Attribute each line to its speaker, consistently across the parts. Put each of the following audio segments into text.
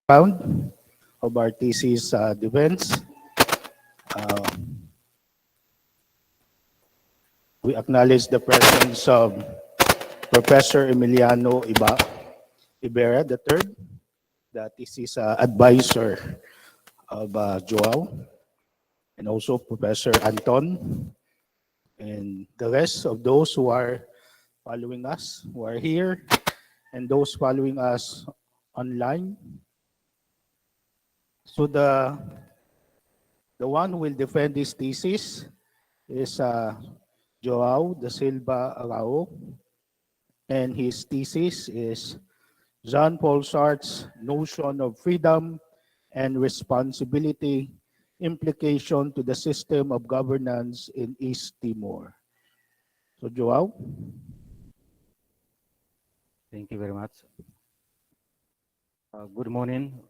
Speaker 1: round of our thesis defense. Uh, we acknowledge the presence of Professor Emiliano Ibera III, the thesis advisor of Joao, and also Professor Anton, and the rest of those who are following us, who are here, and those following us online. So the one who will defend this thesis is Joao de Silva Arao, and his thesis is Jean-Paul Sartre's notion of freedom and responsibility, implication to the system of governance in East Timor. So Joao?
Speaker 2: Thank you very much. Good morning.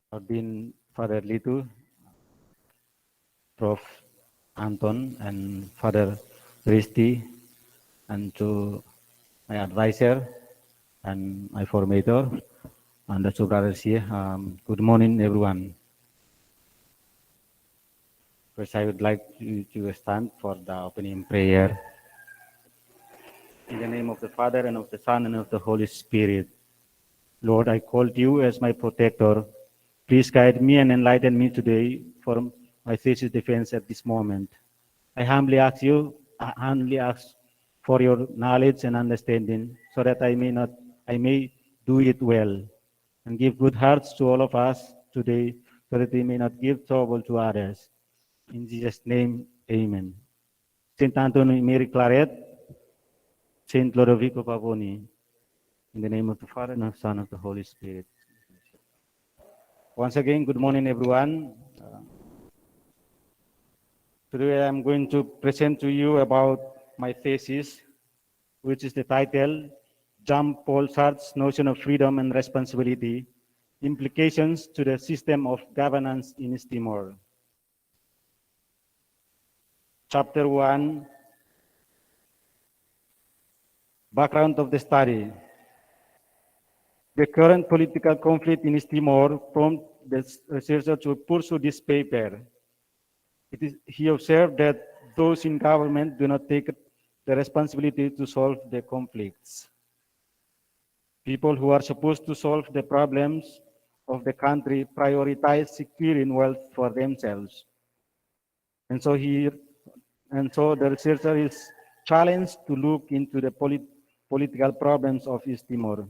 Speaker 2: I've been Father Litu, Prof. Anton, and Father Risti, and to my advisor and my formator, and the two brothers here. Good morning, everyone. First, I would like to stand for the opening prayer. In the name of the Father, and of the Son, and of the Holy Spirit. Lord, I called you as my protector. Please guide me and enlighten me today for my thesis defense at this moment. I humbly ask for your knowledge and understanding so that I may do it well and give good hearts to all of us today so that we may not give trouble to others. In Jesus' name, amen. Saint Anthony Mary Claret, Saint Lodovico Pavoni, in the name of the Father, and of the Son, and of the Holy Spirit. Once again, good morning, everyone. Today I'm going to present to you about my thesis, which is the title, Jean-Paul Sartre's Notion of Freedom and Responsibility, Implications to the System of Governance in East Timor. Chapter 1, Background of the Study. The current political conflict in East Timor prompted the researcher to pursue this paper. He observed that those in government do not take the responsibility to solve the conflicts. People who are supposed to solve the problems of the country prioritize securing wealth for themselves. And so the researcher is challenged to look into the political problems of East Timor.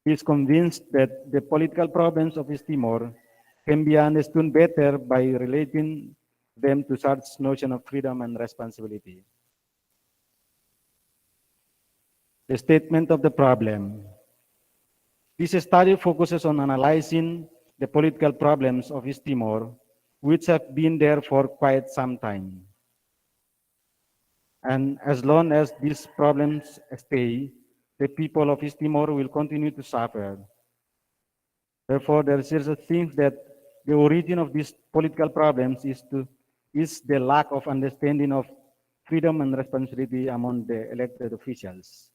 Speaker 2: He is convinced that the political problems of East Timor can be understood better by relating them to Sartre's notion of freedom and responsibility. The statement of the problem. This study focuses on analyzing the political problems of East Timor, which have been there for quite some time. And as long as these problems stay, the people of East Timor will continue to suffer. Therefore, the researcher thinks that the origin of these political problems is the lack of understanding of freedom and responsibility among the elected officials.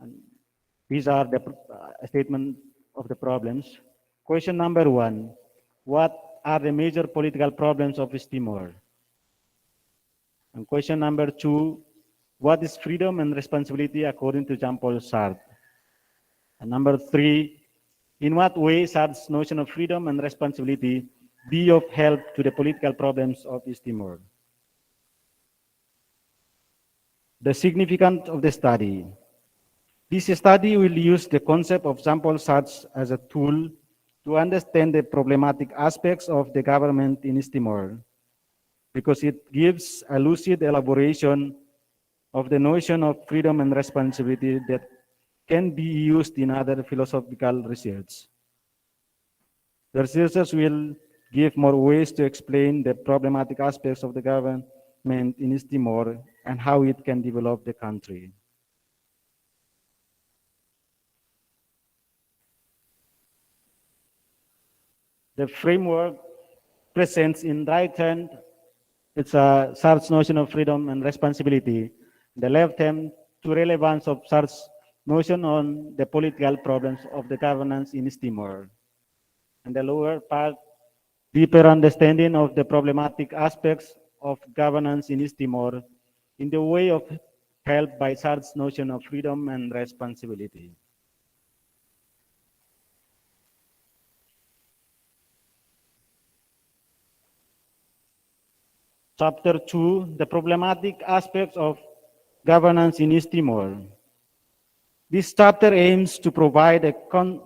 Speaker 2: And these are the statement of the problems. Question number 1, what are the major political problems of East Timor? And question number 2, what is freedom and responsibility according to Jean-Paul Sartre? And number 3, in what way Sartre's notion of freedom and responsibility be of help to the political problems of East Timor? The significance of the study. This study will use the concept of Jean-Paul Sartre as a tool to understand the problematic aspects of the government in East Timor, because it gives a lucid elaboration of the notion of freedom and responsibility that can be used in other philosophical research. The researchers will give more ways to explain the problematic aspects of the government in East Timor and how it can develop the country. The framework presents in right hand, it's a Sartre's notion of freedom and responsibility. The left hand, to relevance of Sartre's notion on the political problems of the governance in East Timor. And the lower part, deeper understanding of the problematic aspects of governance in East Timor in the way of helped by Sartre's notion of freedom and responsibility. Chapter 2, the problematic aspects of governance in East Timor. This chapter aims to provide a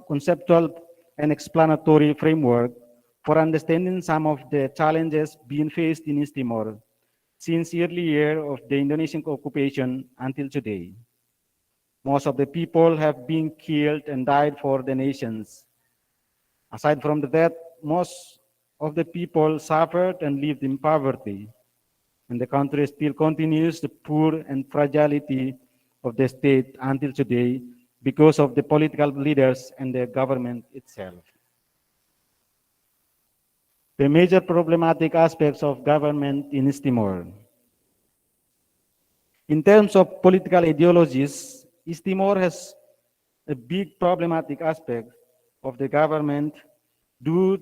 Speaker 2: conceptual and explanatory framework for understanding some of the challenges being faced in East Timor since early year of the Indonesian occupation until today. Most of the people have been killed and died for the nations. Aside from the death, most of the people suffered and lived in poverty, and the country still continues the poor and fragility of the state until today because of the political leaders and the government itself. The major problematic aspects of government in East Timor. In terms of political ideologies, East Timor has a big problematic aspect of the government due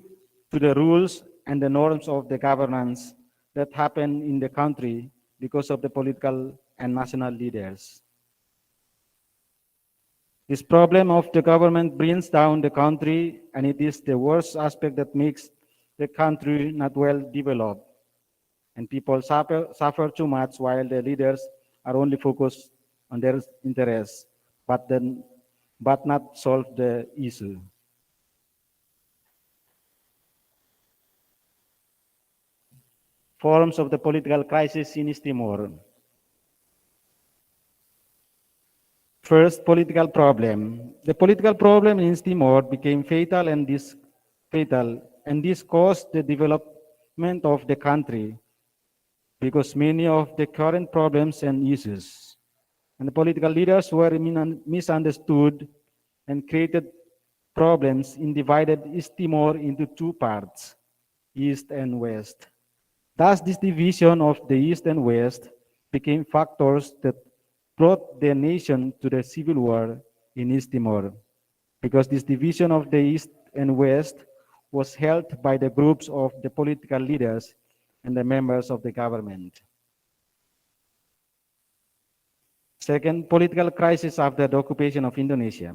Speaker 2: to the rules and the norms of the governance that happen in the country because of the political and national leaders. This problem of the government brings down the country, and it is the worst aspect that makes the country not well developed. And people suffer too much while the leaders are only focused on their interests, but not solve the issue. Forms of the political crisis in East Timor. First, political problem. The political problem in East Timor became fatal, and this caused the development of the country because many of the current problems and issues and the political leaders were misunderstood and created problems in divided East Timor into two parts, East and West. Thus, this division of the East and West became factors that brought the nation to the civil war in East Timor, because this division of the East and West was held by the groups of the political leaders and the members of the government. Second, political crisis after the occupation of Indonesia.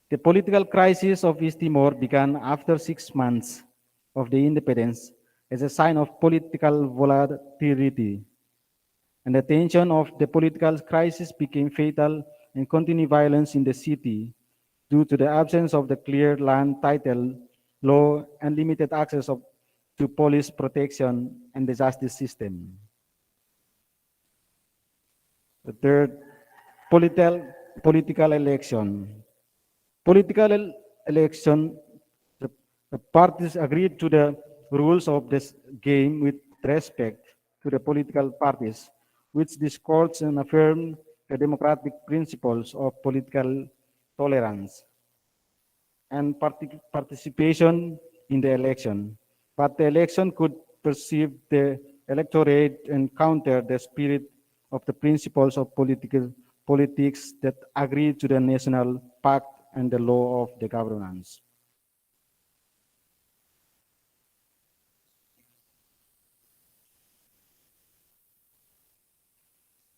Speaker 2: The political crisis of East Timor began after 6 months of the independence as a sign of political volatility. And the tension of the political crisis became fatal and continued violence in the city due to the absence of the clear land title law and limited access to police protection and the justice system. The third, political election. Political election, the parties agreed to the rules of this game with respect to the political parties, which discords and affirm the democratic principles of political tolerance and participation in the election. But the election could perceive the electorate and counter the spirit of the principles of politics that agree to the national pact and the law of the governance.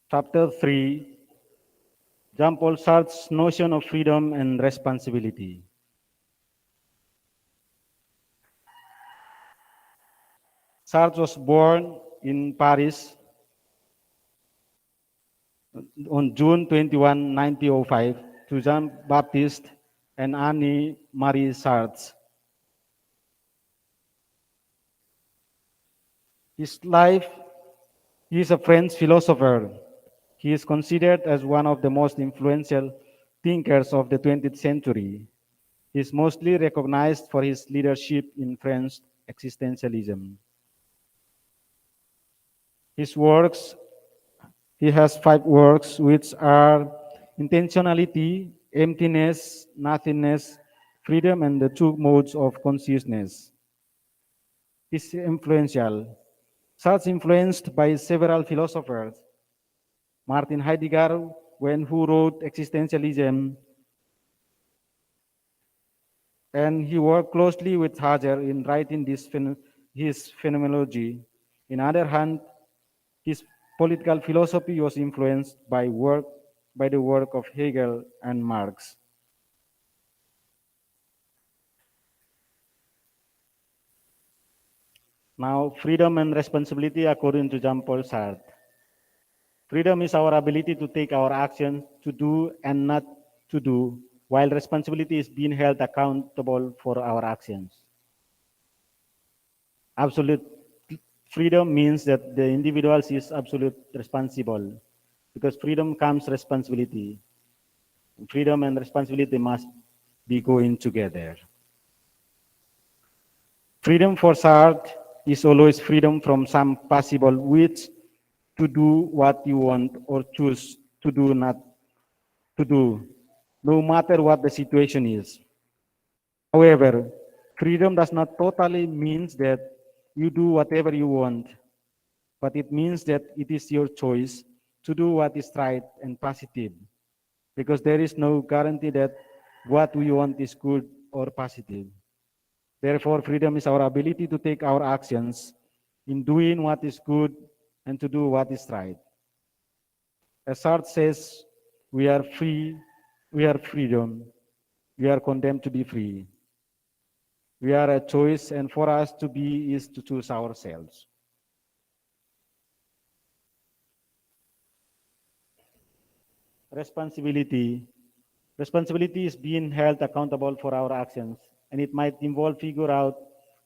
Speaker 2: Chapter 3, Jean-Paul Sartre's notion of freedom and responsibility. Sartre was born in Paris on June 21, 1905, to Jean-Baptiste and Annie-Marie Sartre. His life, he is a French philosopher. He is considered as one of the most influential thinkers of the 20th century. He is mostly recognized for his leadership in French existentialism. His works, he has 5 works, which are intentionality, emptiness, nothingness, freedom, and the 2 modes of consciousness. He's influential. Such influenced by several philosophers. Martin Heidegger who wrote existentialism, and he worked closely with Hajar in writing his phenomenology. On the other hand, his political philosophy was influenced by the work of Hegel and Marx. Now, freedom and responsibility according to Jean-Paul Sartre. Freedom is our ability to take our actions, to do and not to do, while responsibility is being held accountable for our actions. Absolute freedom means that the individual is absolute responsible, because freedom comes responsibility. Freedom and responsibility must be going together. Freedom for Sartre is always freedom from some possible wish to do what you want or choose to do not to do, no matter what the situation is. However, freedom does not totally mean that you do whatever you want, but it means that it is your choice to do what is right and positive, because there is no guarantee that what we want is good or positive. Therefore, freedom is our ability to take our actions in doing what is good and to do what is right. As Sartre says, we are free, we are freedom, we are condemned to be free. We are a choice, and for us to be is to choose ourselves. Responsibility. Responsibility is being held accountable for our actions, and it might involve figure out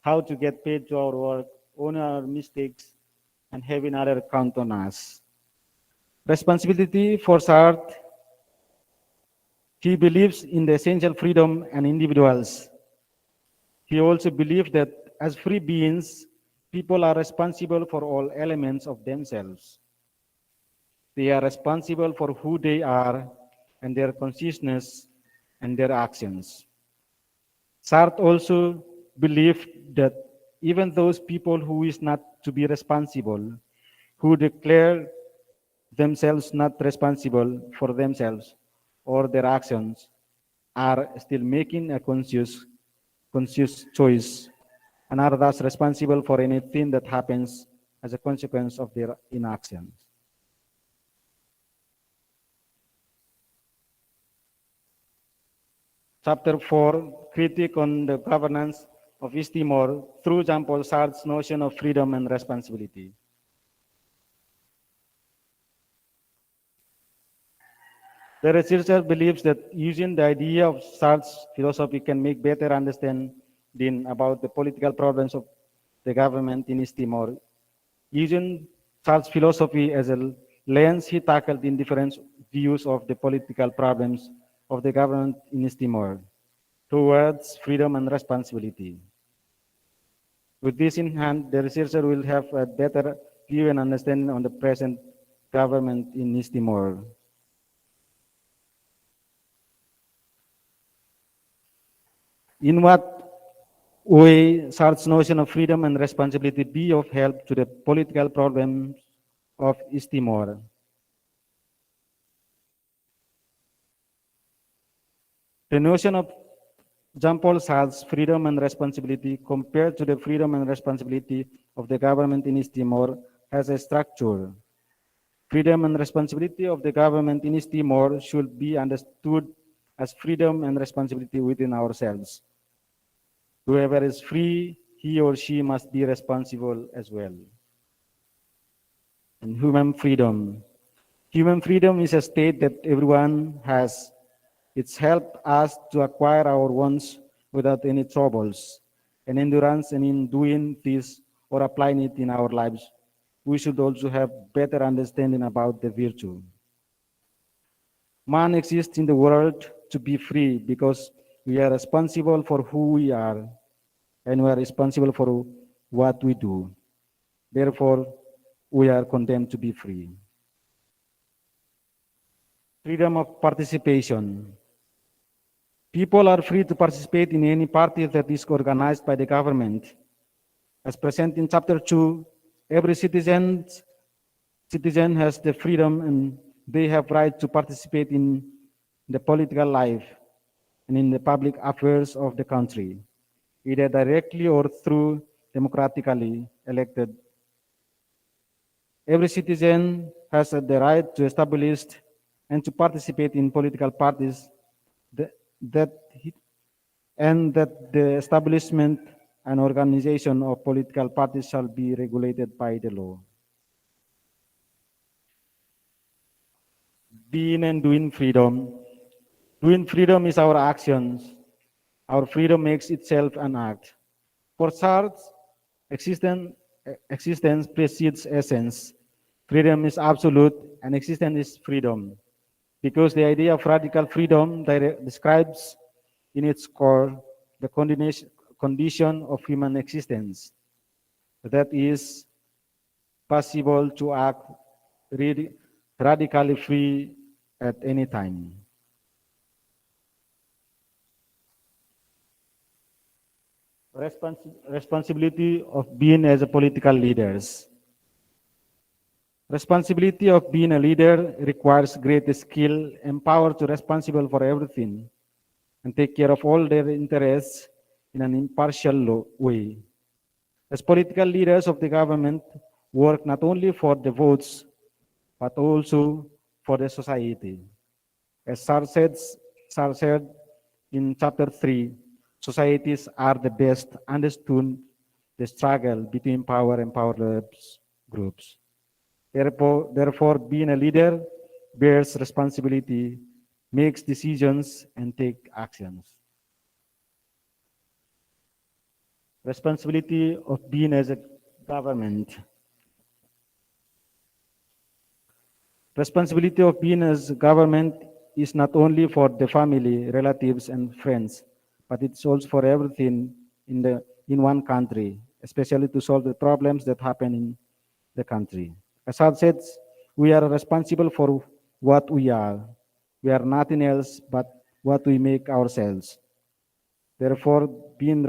Speaker 2: how to get paid to our work, own our mistakes, and having other count on us. Responsibility for Sartre, he believes in the essential freedom and individuals. He also believes that as free beings, people are responsible for all elements of themselves. They are responsible for who they are and their consciousness and their actions. Sartre also believed that even those people who is not to be responsible, who declare themselves not responsible for themselves or their actions, are still making a conscious choice and are thus responsible for anything that happens as a consequence of their inactions. Chapter 4, Critique on the Governance of East Timor through Jean-Paul Sartre's notion of freedom and responsibility. The researcher believes that using the idea of Sartre's philosophy can make better understanding about the political problems of the government in East Timor. Using Sartre's philosophy as a lens, he tackled in different views of the political problems of the government in East Timor towards freedom and responsibility. With this in hand, the researcher will have a better view and understanding on the present government in East Timor. In what way Sartre's notion of freedom and responsibility be of help to the political problems of East Timor? The notion of Jean-Paul Sartre's freedom and responsibility compared to the freedom and responsibility of the government in East Timor has a structure. Freedom and responsibility of the government in East Timor should be understood as freedom and responsibility within ourselves. Whoever is free, he or she must be responsible as well. And human freedom. Human freedom is a state that everyone has. It's helped us to acquire our wants without any troubles and endurance, and in doing this or applying it in our lives, we should also have better understanding about the virtue. Man exists in the world to be free because we are responsible for who we are and we are responsible for what we do. Therefore, we are condemned to be free. Freedom of participation. People are free to participate in any party that is organized by the government. As present in Chapter 2, every citizen has the freedom and They have right to participate in the political life and in the public affairs of the country, either directly or through democratically elected. Every citizen has the right to establish and to participate in political parties that, that he- and that the establishment and organization of political parties shall be regulated by the law. Being and doing freedom. Doing freedom is our actions. Our freedom makes itself an act. For Sartre, existence precedes essence. Freedom is absolute and existence is freedom. Because the idea of radical freedom describes in its core the condition of human existence that is possible to act radically free at any time. Responsibility of being as a political leaders. Responsibility of being a leader requires great skill and power to responsible for everything and take care of all their interests in an impartial way. As political leaders of the government, work not only for the votes, but also for the society. As Sar said in chapter 3, societies are the best understood the struggle between power and powerless groups. Therefore, being a leader bears responsibility, makes decisions, and take actions. Responsibility of being as a government. Responsibility of being as government is not only for the family, relatives, and friends, but it's also for everything in one country, especially to solve the problems that happen in the country. As Assad said, we are responsible for what we are. We are nothing else but what we make ourselves. Therefore, being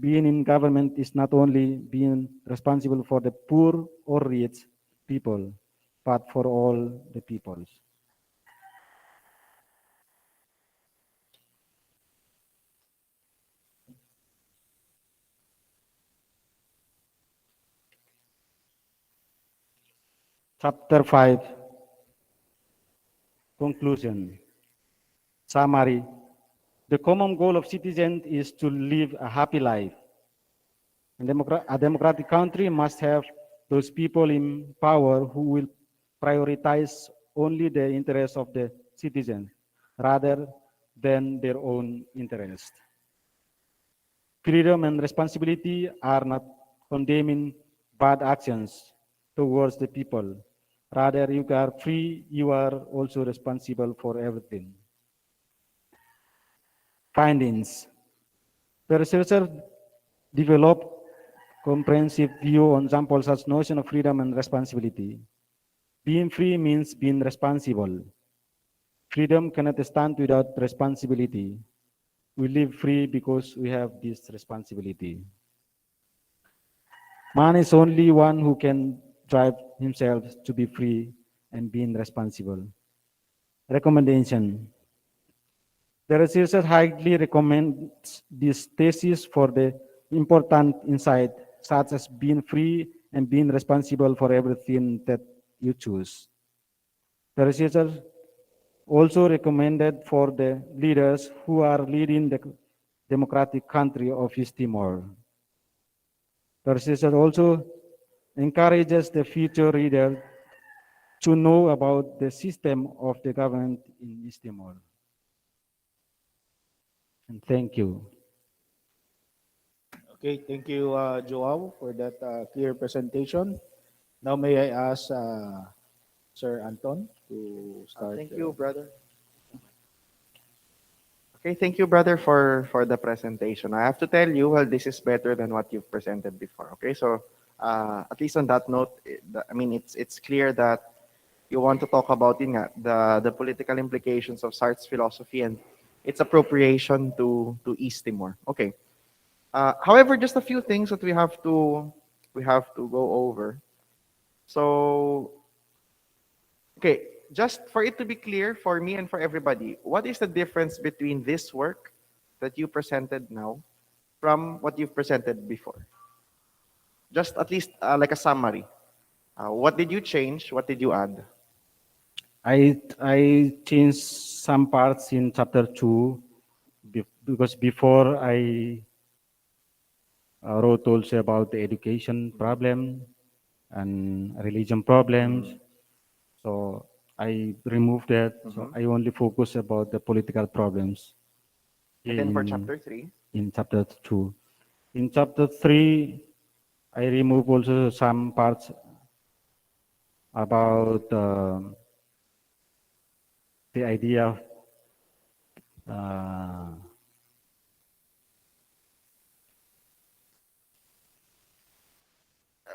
Speaker 2: in government is not only being responsible for the poor or rich people, but for all the peoples. Chapter 5, Conclusion. Summary. The common goal of citizens is to live a happy life. A democratic country must have those people in power who will prioritize only the interests of the citizens rather than their own interest. Freedom and responsibility are not condemning bad actions towards the people. Rather, you are free, you are also responsible for everything. Findings. The researcher developed comprehensive view on Jean Paul Sartre's notion of freedom and responsibility. Being free means being responsible. Freedom cannot stand without responsibility. We live free because we have this responsibility. Man is only one who can drive himself to be free and being responsible. Recommendation. The researcher highly recommends this thesis for the important insight such as being free and being responsible for everything that you choose. The researcher also recommended for the leaders who are leading the democratic country of East Timor. The researcher also encourages the future reader to know about the system of the government in East Timor. And thank you.
Speaker 1: Okay, thank you, Joao, for that clear presentation. Now may I ask Sir Anton to start?
Speaker 3: Thank you, brother. Okay, thank you, brother, for the presentation. I have to tell you, well, this is better than what you've presented before. Okay, so at least on that note, I mean, it's clear that you want to talk about the political implications of Sartre's philosophy and its appropriation to East Timor. Okay. However, just a few things that we have to go over. So, okay, just for it to be clear for me and for everybody, what is the difference between this work that you presented now from what you've presented before? Just at least like a summary. What did you change? What did you add?
Speaker 2: I changed some parts in chapter 2 because before I wrote also about the education problem and religion problems. So I removed that. So I only focus about the political problems
Speaker 3: And then for
Speaker 2: in
Speaker 3: chapter 3,
Speaker 2: in chapter 2. In chapter 3, I remove also some parts about the idea of uh,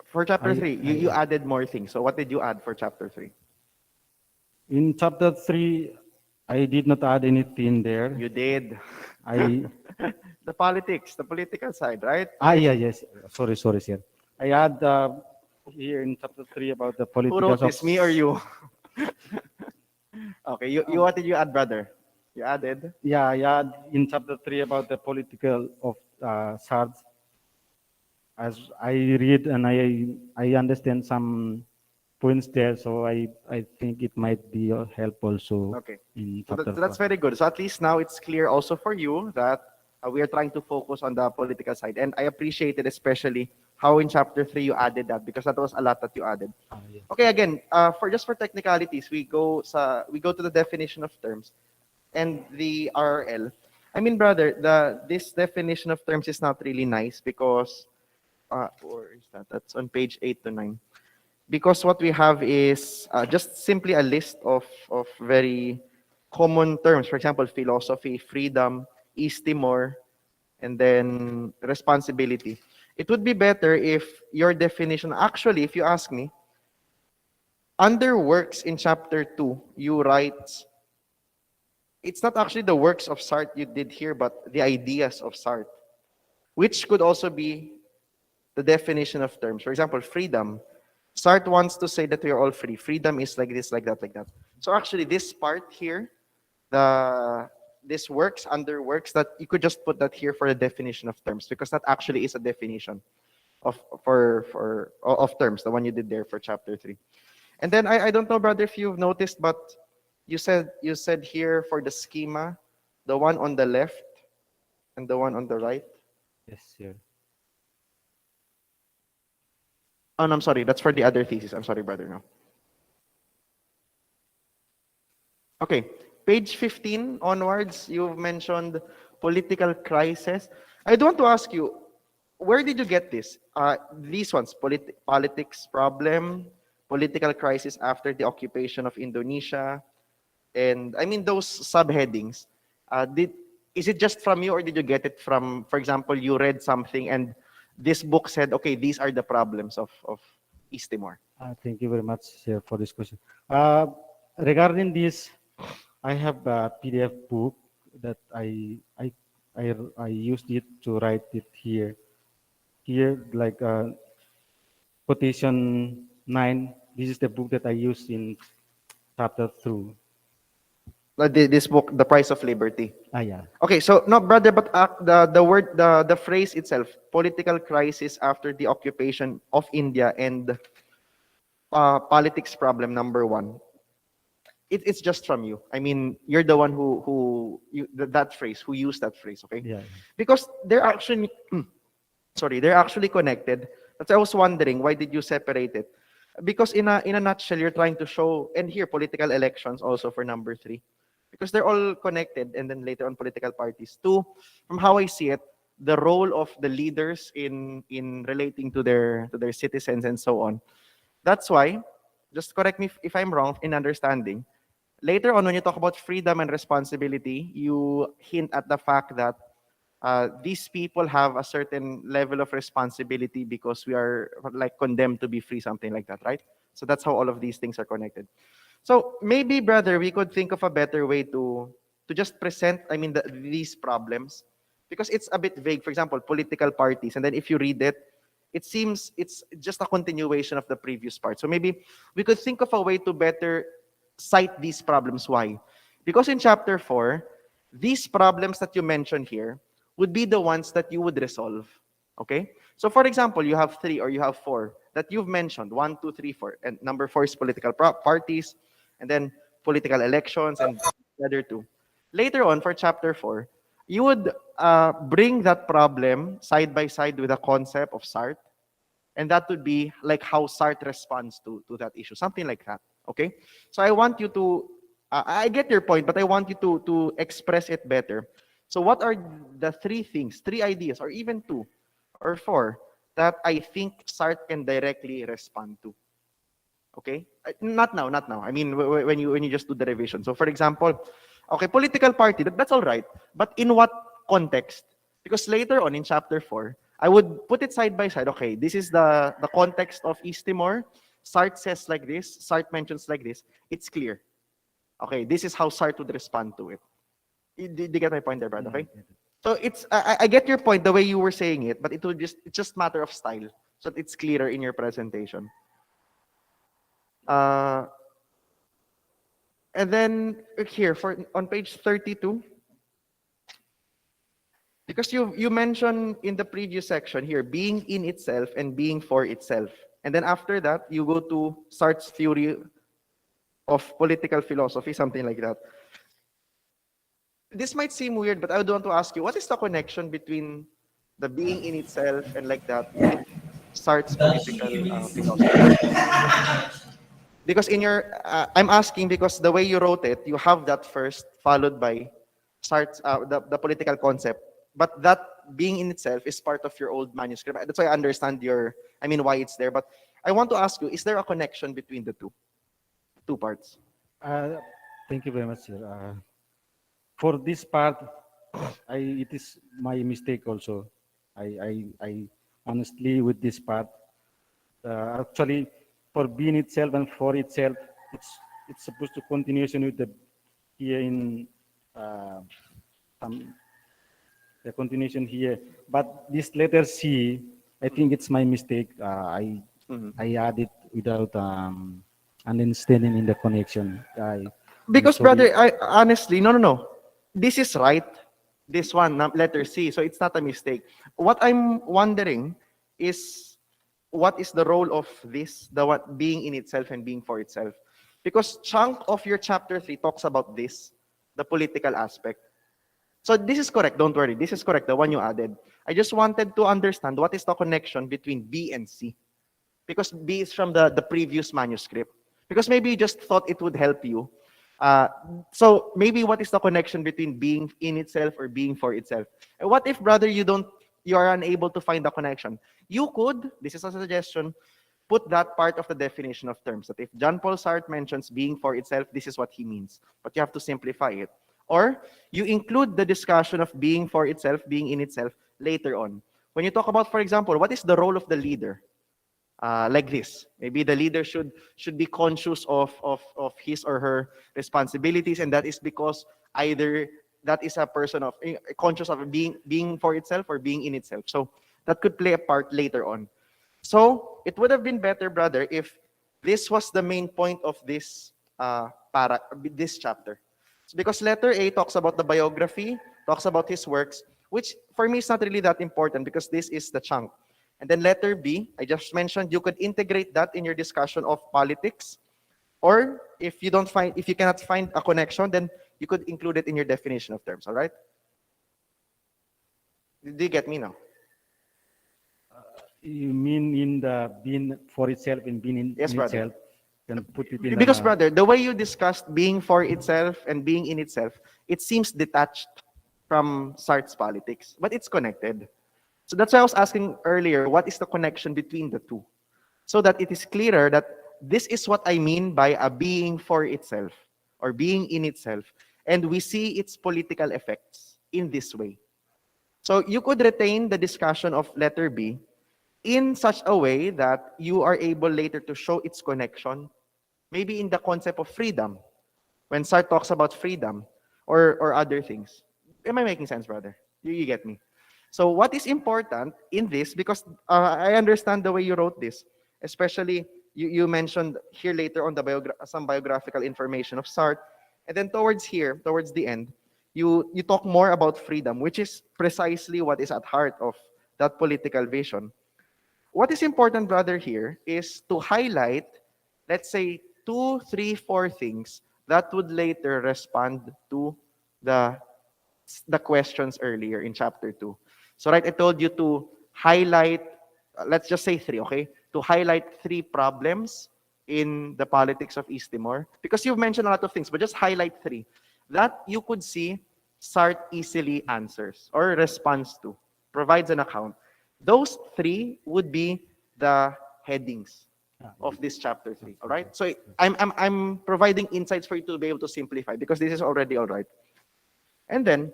Speaker 3: for chapter
Speaker 2: I,
Speaker 3: 3, you added more things. So what did you add for chapter 3?
Speaker 2: in chapter 3, I did not add anything there.
Speaker 3: You did.
Speaker 2: I
Speaker 3: The politics, the political side, right?
Speaker 2: yeah, yes. Sorry, sir. I add here in chapter 3 about the
Speaker 3: Who
Speaker 2: politicals
Speaker 3: wrote
Speaker 2: of
Speaker 3: this, me or you? Okay, you what did you add, brother? You added?
Speaker 2: yeah, I add in chapter 3 about the political of SARS. As I read and I understand some points there, so I think it might be a help also
Speaker 3: Okay.
Speaker 2: in
Speaker 3: So,
Speaker 2: chapter
Speaker 3: so that's
Speaker 2: 4.
Speaker 3: very good. So at least now it's clear also for you that we are trying to focus on the political side. And I appreciated especially how in chapter 3 you added that because that was a lot that you added.
Speaker 2: Yes.
Speaker 3: Okay, again, for just for technicalities, we go to the definition of terms and the RRL. I mean, brother, this definition of terms is not really nice because or is that? That's on page 8 to 9. Because what we have is just simply a list of very common terms. For example, philosophy, freedom, East Timor, and then responsibility. It would be better if your definition, actually, if you ask me, under works in chapter 2, you write, it's not actually the works of Sartre you did here, but the ideas of Sartre, which could also be the definition of terms. For example, freedom. Sartre wants to say that we are all free. Freedom is like this, like that, like that. So actually, this part here, this works under works, that you could just put that here for the definition of terms because that actually is a definition of of terms, the one you did there for chapter 3. And then I don't know, brother, if you've noticed, but you said here for the schema, the one on the left and the one on the right.
Speaker 2: Yes, sir.
Speaker 3: Oh, no, I'm sorry. That's for the other thesis. I'm sorry, brother. No. Okay. Page 15 onwards, you've mentioned political crisis. I do want to ask you, where did you get this? These ones, politics problem, political crisis after the occupation of Indonesia, and I mean those subheadings. Is it just from you, or did you get it from, for example, you read something and this book said, okay, these are the problems of East Timor.
Speaker 2: Thank you very much, sir, for this question. Regarding this, I have a PDF book that I used it to write it here. Here, like quotation 9. This is the book that I used in chapter 2.
Speaker 3: This book, The Price of Liberty.
Speaker 2: Yeah.
Speaker 3: Okay, so no, brother, but the word, the phrase itself, political crisis after the occupation of India and politics problem number 1. It's just from you. I mean, you're the one that phrase, who used that phrase, okay?
Speaker 2: Yeah.
Speaker 3: Because they're actually, they're actually connected. That's I was wondering, why did you separate it? Because in a nutshell, you're trying to show, and here political elections also for number 3, because they're all connected, and then later on political parties. 2, from how I see it, the role of the leaders in relating to their citizens and so on. That's why, just correct me if I'm wrong in understanding. Later on, when you talk about freedom and responsibility, you hint at the fact that these people have a certain level of responsibility because we are like condemned to be free, something like that, right? So that's how all of these things are connected. So maybe, brother, we could think of a better way to just present, I mean, these problems, because it's a bit vague. For example, political parties, and then if you read it, it seems it's just a continuation of the previous part. So maybe we could think of a way to better cite these problems. Why? Because in chapter 4, these problems that you mentioned here would be the ones that you would resolve. Okay? So for example, you have 3 or you have 4 that you've mentioned, 1, 2, 3, 4, and number 4 is political parties, and then political elections, and the other 2. Later on, for chapter 4, you would bring that problem side by side with the concept of SART, and that would be like how SART responds to that issue, something like that. Okay? So I want you to, I get your point, but I want you to express it better. So what are the 3 things, 3 ideas, or even 2 or 4 that I think SART can directly respond to? Okay? Not now, not now. I mean, when you just do the revision. So for example, okay, political party, that's all right. But in what context? Because later on in chapter 4, I would put it side by side. Okay, this is the context of East Timor. SART says like this, SART mentions like this. It's clear. Okay, this is how SART would respond to it. Did you get my point there, Brad? Okay? So it's I get your point the way you were saying it, but it's just matter of style. So that it's clearer in your presentation. And then here on page 32, because you mentioned in the previous section here, being in itself and being for itself. And then after that, you go to Sartre's theory of political philosophy, something like that. This might seem weird, but I would want to ask you, what is the connection between the being in itself and like that with Sartre's political philosophy? Because in your, I'm asking because the way you wrote it, you have that first, followed by Sartre's, the political concept. But that being in itself is part of your old manuscript. That's why I understand why it's there. But I want to ask you, is there a connection between the two parts?
Speaker 2: Thank you very much, sir. For this part, it is my mistake also. I honestly with this part, actually, for being itself and for itself, it's supposed to continuation with the here in the continuation here. But this letter C, I think it's my mistake. I added without understanding in the connection.
Speaker 3: Because brother, I honestly, no. This is right. This one, letter C. So it's not a mistake. What I'm wondering is, what is the role of this, what being in itself and being for itself? Because chunk of your chapter 3 talks about this, the political aspect. So this is correct, don't worry. This is correct, the one you added. I just wanted to understand what is the connection between B and C. Because B is from the previous manuscript. Because maybe you just thought it would help you. So maybe what is the connection between being in itself or being for itself? And what if, brother, you are unable to find the connection? You could, this is a suggestion, put that part of the definition of terms. That if John Paul Sartre mentions being for itself, this is what he means. But you have to simplify it. Or you include the discussion of being for itself, being in itself later on. When you talk about, for example, what is the role of the leader? Like this. Maybe the leader should be conscious of his or her responsibilities, and that is because either that is a person of conscious of being for itself or being in itself. So that could play a part later on. So it would have been better, brother, if this was the main point of this this chapter. Because letter A talks about the biography, talks about his works, which for me is not really that important because this is the chunk. And then letter B, I just mentioned, you could integrate that in your discussion of politics. Or if you cannot find a connection, then you could include it in your definition of terms, all right? Do you get me now?
Speaker 2: You mean in the being for itself and being in itself? Then put it in
Speaker 3: because, brother, the way you discussed being for itself and being in itself, it seems detached from Sartre's politics, but it's connected. So that's why I was asking earlier, what is the connection between the two? So that it is clearer that this is what I mean by a being for itself or being in itself. And we see its political effects in this way. So you could retain the discussion of letter B in such a way that you are able later to show its connection, maybe in the concept of freedom, when Sartre talks about freedom or other things. Am I making sense, brother? You get me? So what is important in this, because I understand the way you wrote this, especially you mentioned here later on the some biographical information of Sartre, and then towards here, towards the end, you talk more about freedom, which is precisely what is at heart of that political vision. What is important, brother, here is to highlight, let's say, 2, 3, 4 things that would later respond to the the questions earlier in chapter 2. So, right, I told you to highlight, let's just say 3, okay? To highlight 3 problems in the politics of East Timor, because you've mentioned a lot of things, but just highlight 3 that you could see Sartre easily answers or responds to, provides an account. Those 3 would be the headings of this chapter 3. All right. So I'm providing insights for you to be able to simplify, because this is already all right. And then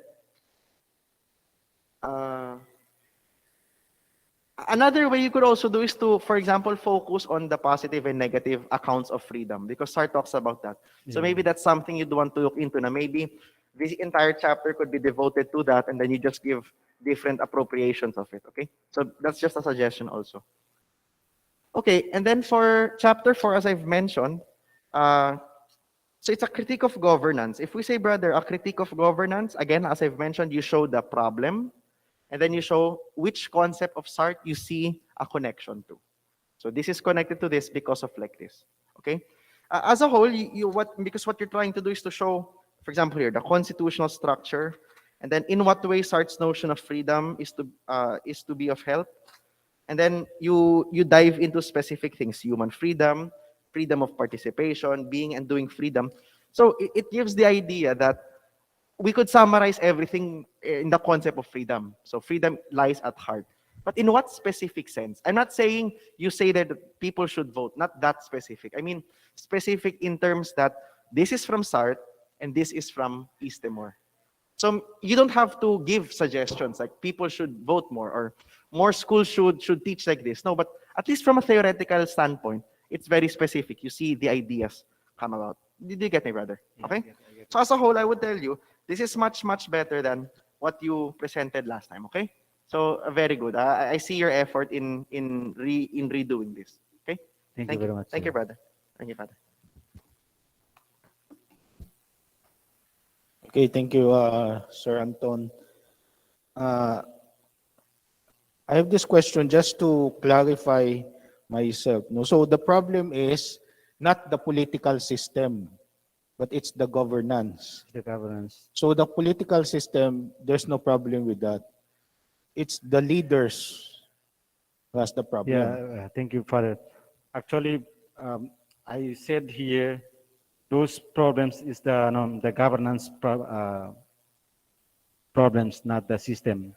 Speaker 3: another way you could also do is to, for example, focus on the positive and negative accounts of freedom, because Sartre talks about that. So maybe that's something you'd want to look into. Now, maybe this entire chapter could be devoted to that, and then you just give different appropriations of it. Okay. So that's just a suggestion also. Okay, and then for chapter 4, as I've mentioned, so it's a critique of governance. If we say, brother, a critique of governance, again, as I've mentioned, you show the problem, and then you show which concept of Sartre you see a connection to. So this is connected to this because of like this. Okay, as a whole, because what you're trying to do is to show, for example, here the constitutional structure, and then in what way Sartre's notion of freedom is to be of help. And then you dive into specific things: human freedom, freedom of participation, being and doing freedom. So it gives the idea that we could summarize everything in the concept of freedom. So freedom lies at heart. But in what specific sense? I'm not saying you say that people should vote, not that specific. I mean specific in terms that this is from Sartre and this is from East Timor. So you don't have to give suggestions like people should vote more or more schools should teach like this. No, but at least from a theoretical standpoint, it's very specific. You see the ideas come about. Did you get me, brother? Okay? So as a whole, I would tell you, this is much, much better than what you presented last time, okay? So very good. I see your effort in redoing this. Okay?
Speaker 2: Thank you very much.
Speaker 3: Thank you, brother. Thank you, brother.
Speaker 1: Okay, thank you, Sir Anton. I have this question just to clarify myself. No, so the problem is not the political system, but it's the governance.
Speaker 2: The governance.
Speaker 1: So the political system, there's no problem with that. It's the leaders that's the problem.
Speaker 2: Yeah, thank you, Father. Actually, I said here, those problems is the governance problems, not the system.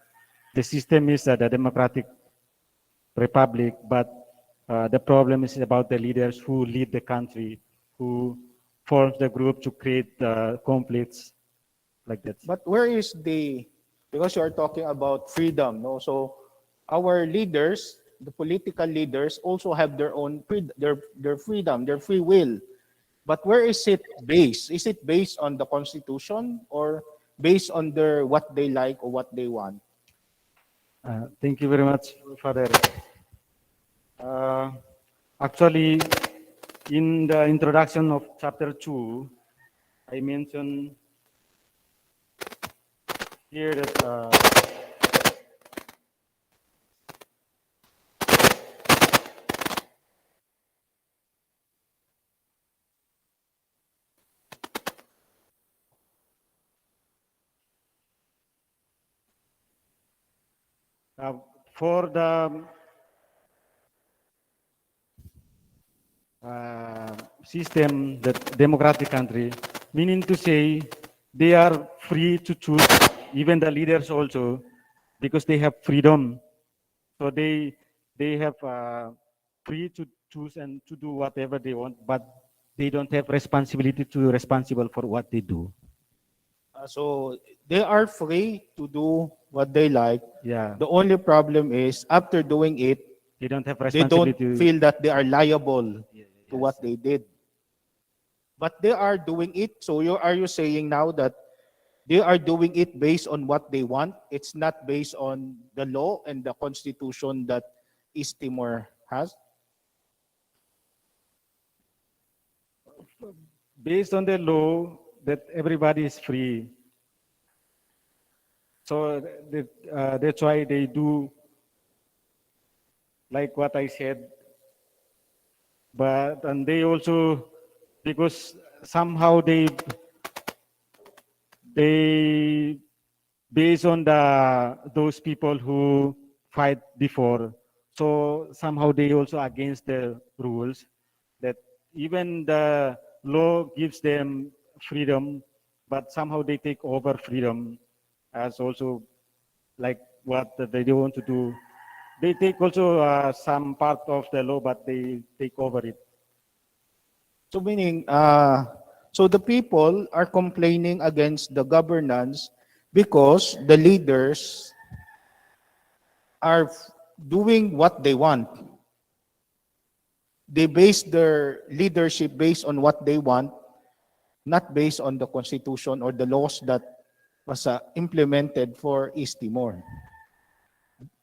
Speaker 2: The system is the democratic republic, but the problem is about the leaders who lead the country, who forms the group to create conflicts like that.
Speaker 1: But where is because you are talking about freedom, no? So our leaders, the political leaders, also have their own their freedom, their free will. But where is it based? Is it based on the Constitution or based on what they like or what they want?
Speaker 2: Thank you very much, Father. Actually, in the introduction of chapter 2, I mentioned here that for the system, the democratic country, meaning to say they are free to choose, even the leaders also, because they have freedom. So they have free to choose and to do whatever they want, but they don't have responsibility to be responsible for what they do.
Speaker 1: So they are free to do what they like.
Speaker 2: Yeah,
Speaker 1: The only problem is after doing it,
Speaker 2: they don't have
Speaker 1: they don't
Speaker 2: responsibility.
Speaker 1: feel that they are liable to what they did. But they are doing it. So are you saying now that they are doing it based on what they want? It's not based on the law and the constitution that East Timor has?
Speaker 2: based on the law that everybody is free. So that's why they do like what I said. But and they also, because somehow they based on those people who fight before, so somehow they also against the rules that even the law gives them freedom, but somehow they take over freedom as also like what they don't want to do. They take also some part of the law, but they take over it.
Speaker 1: So meaning, so the people are complaining against the governance because the leaders are doing what they want. They base their leadership based on what they want, not based on the constitution or the laws that was implemented for East Timor.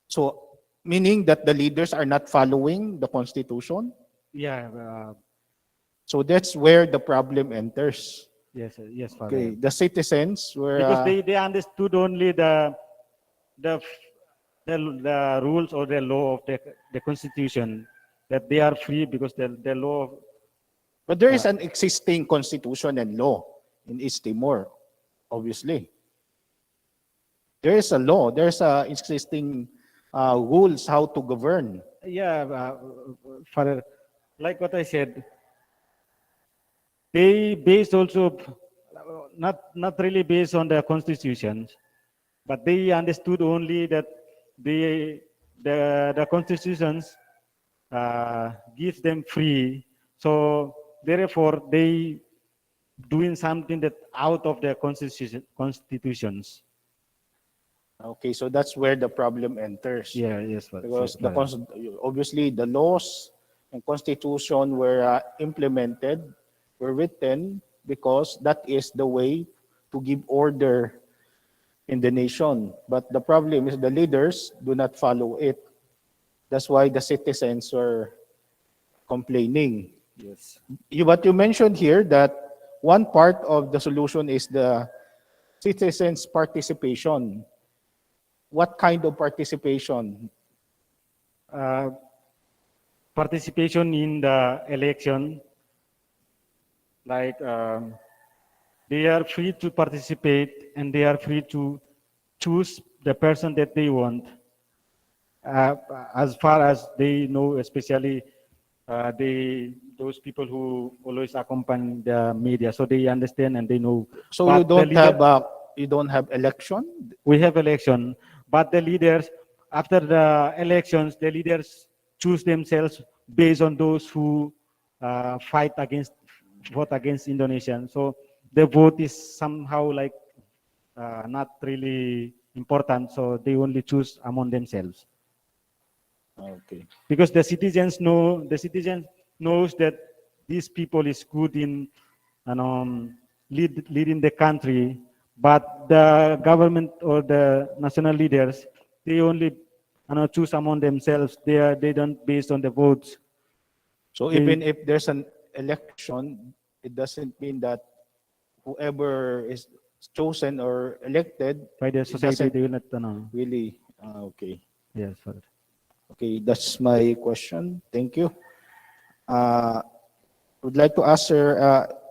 Speaker 1: So meaning that the leaders are not following the constitution.
Speaker 2: Yeah,
Speaker 1: So that's where the problem enters.
Speaker 2: yes, yes, Father.
Speaker 1: Okay, the citizens were
Speaker 2: Because they understood only the the rules or the law of the constitution, that they are free because the law.
Speaker 1: but there is an existing constitution and law in East Timor, obviously. There is a law, there's a existing rules how to govern.
Speaker 2: Yeah, Father, like what I said, they based also not really based on the constitutions, but they understood only that the constitutions gives them free. So therefore, they doing something that out of the constitutions.
Speaker 1: Okay, so that's where the problem enters.
Speaker 2: Yeah, yes, Father.
Speaker 1: Because the
Speaker 2: Father.
Speaker 1: obviously the laws and constitution were implemented, were written because that is the way to give order in the nation. But the problem is the leaders do not follow it. That's why the citizens were complaining.
Speaker 2: Yes.
Speaker 1: What you mentioned here, that one part of the solution is the citizens' participation. What kind of participation?
Speaker 2: Participation in the election, like they are free to participate and they are free to choose the person that they want. As far as they know, especially those people who always accompany the media, so they understand and they know.
Speaker 1: So
Speaker 2: But
Speaker 1: you don't have election?
Speaker 2: we have election, but the leaders, after the elections, the leaders choose themselves based on those who vote against Indonesian. So the vote is somehow like not really important. So they only choose among themselves
Speaker 1: Okay.
Speaker 2: because the citizen knows that these people is good in leading the country, but the government or the national leaders, they only choose among themselves. They don't based on the votes.
Speaker 1: So
Speaker 2: They-
Speaker 1: even if there's an election, it doesn't mean that whoever is chosen or elected
Speaker 2: by the
Speaker 1: it
Speaker 2: society,
Speaker 1: doesn't
Speaker 2: they will not
Speaker 1: really. Okay.
Speaker 2: yes, Father.
Speaker 1: Okay, that's my question. Thank you. Would like to ask Sir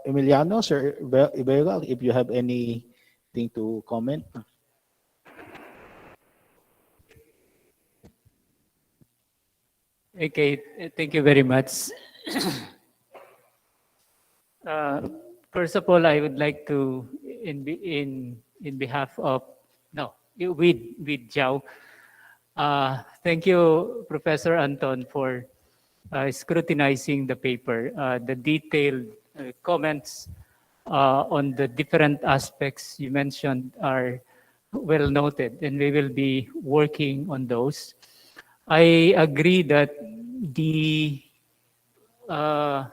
Speaker 1: Emiliano, Sir Ibera, if you have anything to comment.
Speaker 4: Okay, thank you very much. Uh, First of all, I would like to, in behalf of, no, with Joao, thank you, Professor Anton, for scrutinizing the paper. The detailed comments on the different aspects you mentioned are well noted, and we will be working on those. I agree that the uh,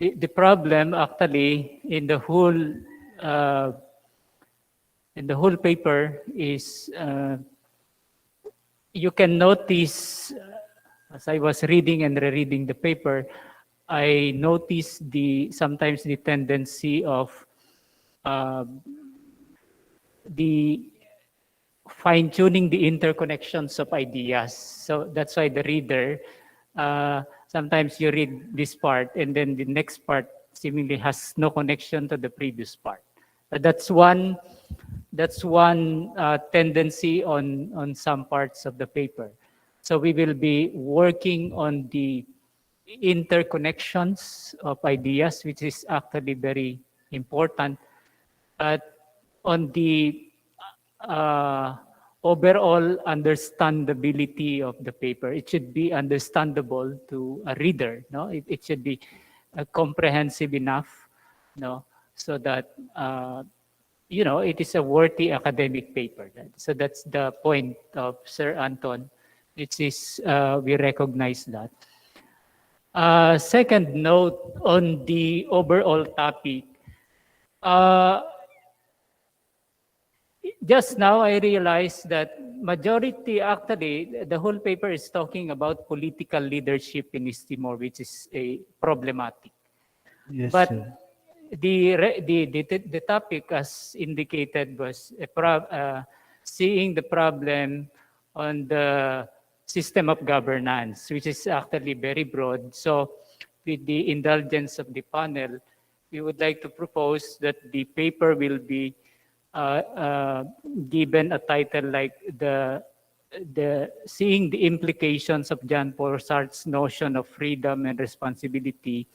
Speaker 4: the problem actually uh, in the whole paper is you can notice as I was reading and rereading the paper, I notice sometimes the tendency of uh, the fine-tuning the interconnections of ideas. So that's why the reader, sometimes you read this part and then the next part seemingly has no connection to the previous part. That's one tendency on some parts of the paper. So we will be working on the interconnections of ideas, which is actually very important. But on the uh, overall understandability of the paper, it should be understandable to a reader. No, it should be comprehensive enough. No, so that it is a worthy academic paper. So that's the point of Sir Anton, which is we recognize that. Second note on the overall topic. Uh, just now I realized that majority, actually, the whole paper is talking about political leadership in East Timor, which is a problematic.
Speaker 2: Yes,
Speaker 4: But
Speaker 2: sir.
Speaker 4: the topic, as indicated, was seeing the problem on the system of governance, which is actually very broad. So, with the indulgence of the panel, we would like to propose that the paper will be given a title like the seeing the implications of John Paul Sartre's notion of freedom and responsibility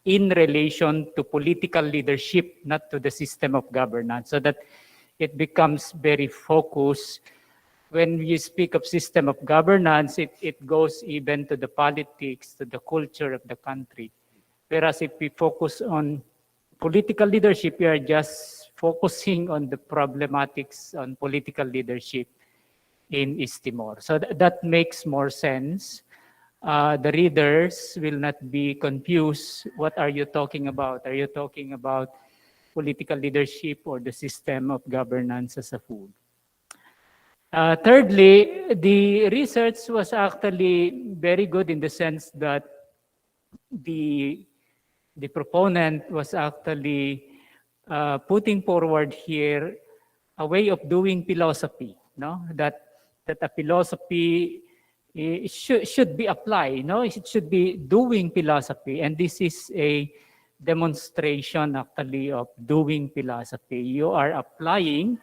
Speaker 4: in relation to political leadership, not to the system of governance, so that it becomes very focused. When you speak of system of governance, it goes even to the politics, to the culture of the country. Whereas if we focus on political leadership, we are just focusing on the problematics on political leadership in East Timor. So that makes more sense. The readers will not be confused. What are you talking about? Are you talking about political leadership or the system of governance as a whole? Thirdly, the research was actually very good in the sense that the the proponent was actually putting forward here a way of doing philosophy, no? That a philosophy should be applied, no? It should be doing philosophy, and this is a demonstration actually of doing philosophy. You are applying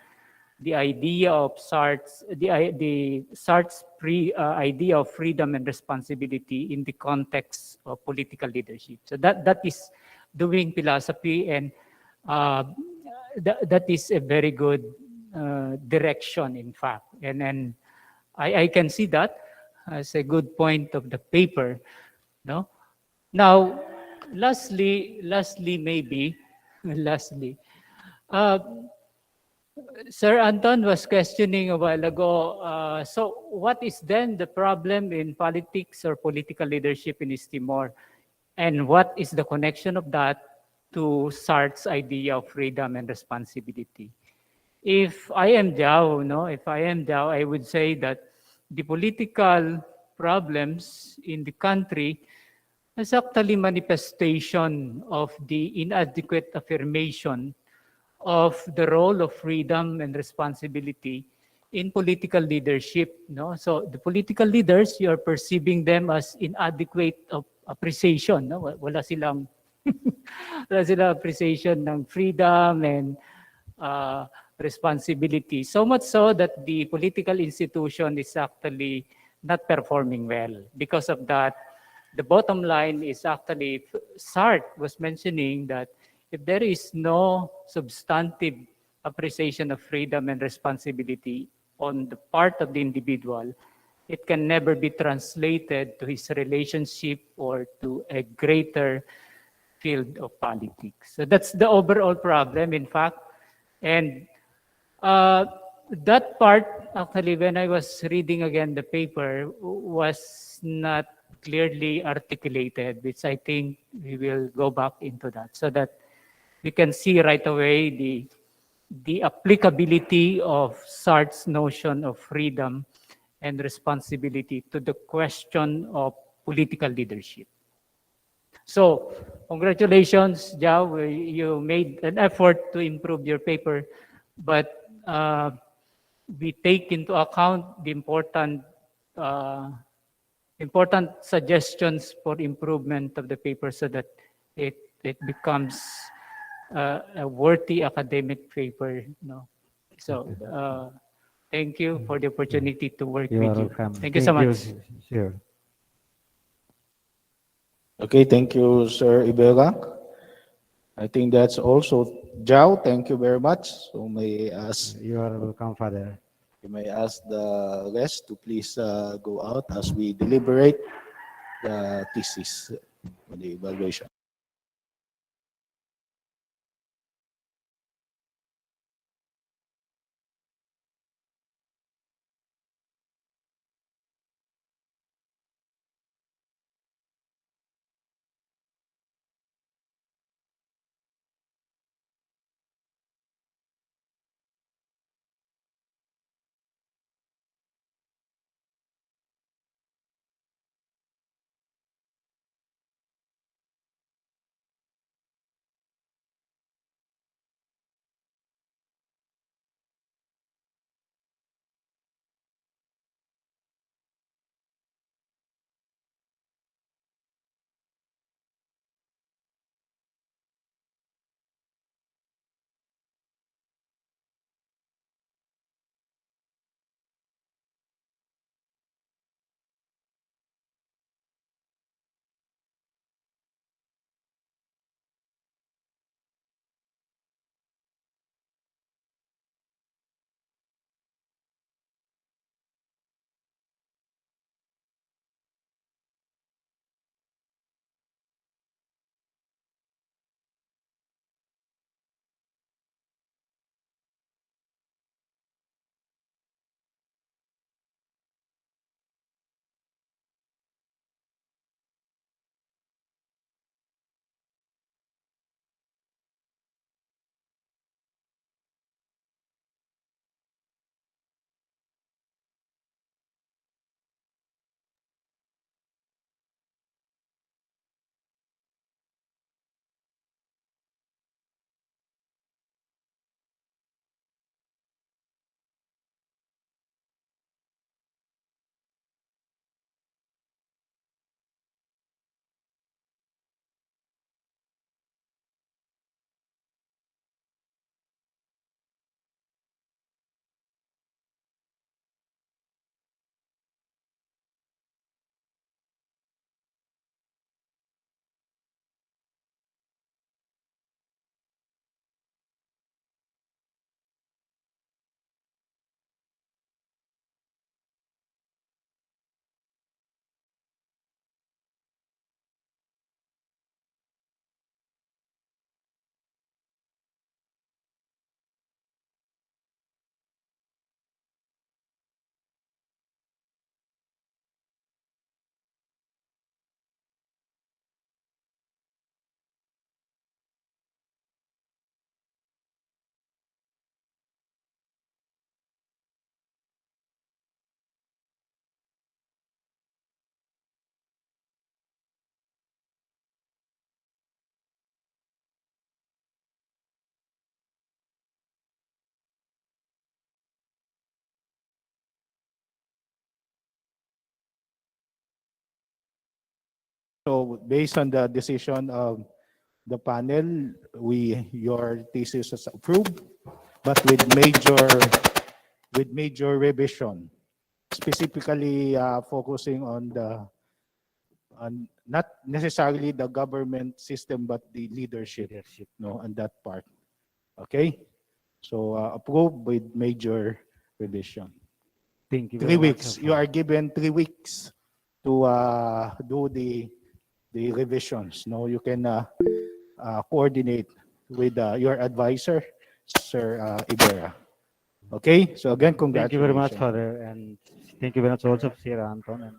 Speaker 4: the idea of Sartre's idea of freedom and responsibility in the context of political leadership. So that is doing philosophy, and that is a very good direction, in fact. And I can see that as a good point of the paper. No, now, lastly, maybe, lastly. Uh, Sir Anton was questioning a while ago, so what is then the problem in politics or political leadership in East Timor? And what is the connection of that to Sartre's idea of freedom and responsibility? If I am Joao, no, if I am Joao, I would say that the political problems in the country is actually manifestation of the inadequate affirmation of the role of freedom and responsibility in political leadership, no? So the political leaders, you are perceiving them as inadequate of appreciation, no? Wala silang wala silang appreciation ng freedom and responsibility. So much so that the political institution is actually not performing well. Because of that, the bottom line is actually, Sartre was mentioning that if there is no substantive appreciation of freedom and responsibility on the part of the individual, it can never be translated to his relationship or to a greater field of politics. So that's the overall problem, in fact. And that part, actually, when I was reading again the paper, was not clearly articulated, which I think we will go back into that so that we can see right away the applicability of Sartre's notion of freedom and responsibility to the question of political leadership. So, congratulations, Joao. You made an effort to improve your paper, but we take into account the uh, important suggestions for improvement of the paper so that it becomes a worthy academic paper. No, so thank you for the opportunity to work
Speaker 2: You are
Speaker 4: with you.
Speaker 2: welcome.
Speaker 4: Thank you so
Speaker 2: Thank you,
Speaker 4: much.
Speaker 2: sir.
Speaker 1: Okay, thank you, Sir Ibera. I think that's also Joao. Thank you very much. So
Speaker 2: You are welcome, Father.
Speaker 1: you may ask the rest to please go out as we deliberate the thesis for the evaluation. So based on the decision of the panel, your thesis is approved, but with major revision, specifically focusing on not necessarily the government system, but the leadership,
Speaker 2: Leadership.
Speaker 1: no, on that part. Okay, so approved with major revision.
Speaker 2: Thank you
Speaker 1: Three
Speaker 2: very much,
Speaker 1: weeks. You
Speaker 2: Father.
Speaker 1: are given 3 weeks to do the revisions. No, you can coordinate with your advisor, Sir Ibera. Okay, so again,
Speaker 2: Thank you very much,
Speaker 1: congratulations.
Speaker 2: Father, and thank you very much also, Sir Anton. And